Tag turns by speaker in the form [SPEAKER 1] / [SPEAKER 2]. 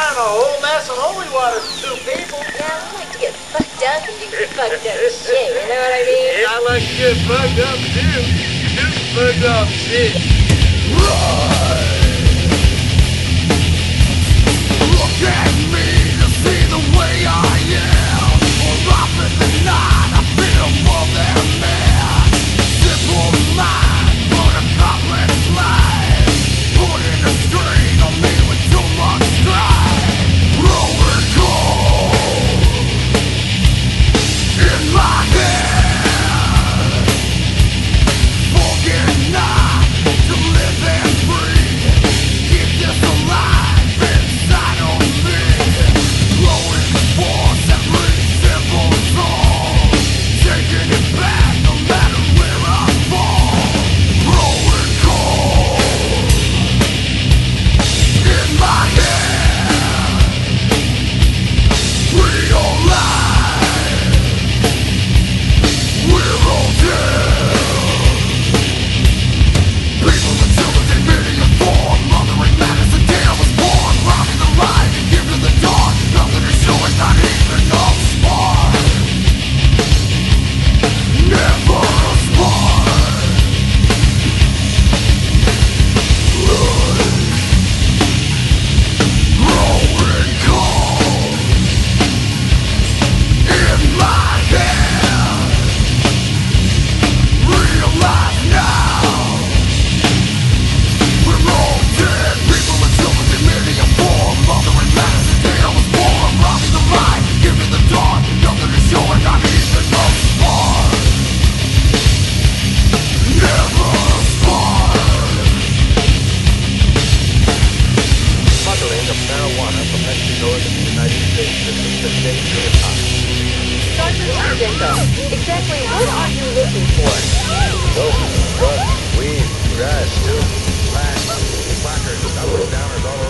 [SPEAKER 1] buying a whole mess of holy water for two people.
[SPEAKER 2] Yeah, we like to get fucked up and do fucked up shit, you know what I mean?
[SPEAKER 1] Yeah, I like to get fucked up too. Do fucked up shit.
[SPEAKER 3] Look at me to see the way I am. Or up in the night, I feel more than man. Simple mind, but a complex life. Putting a strain on me with too much strife. Growing cold in my head. Forget not to live and breathe. Keep this alive inside of me. Growing force every simple soul. Taking it back no matter where I fall. Growing cold in my head. Real life. We're all dead. People and children in many form. Mothering madness and day I was born. Robbing the light and giving the dawn. Nothing to show it, not even a spark. Never a spark. Growing cold in my head. Realize now we're all dead. People and children in many a form. Mothering madness the day I was born. Robbing the light, giving the dawn. Nothing to show it, not even a spark. Never a spark.
[SPEAKER 1] Smuggling of marijuana from Mexico into the United States is a dangerous hobby.
[SPEAKER 2] Sergeant Argento, exactly what are you looking for?
[SPEAKER 1] Dope, drugs, weed, grass, tubes, flash, placards, uppers, downers, all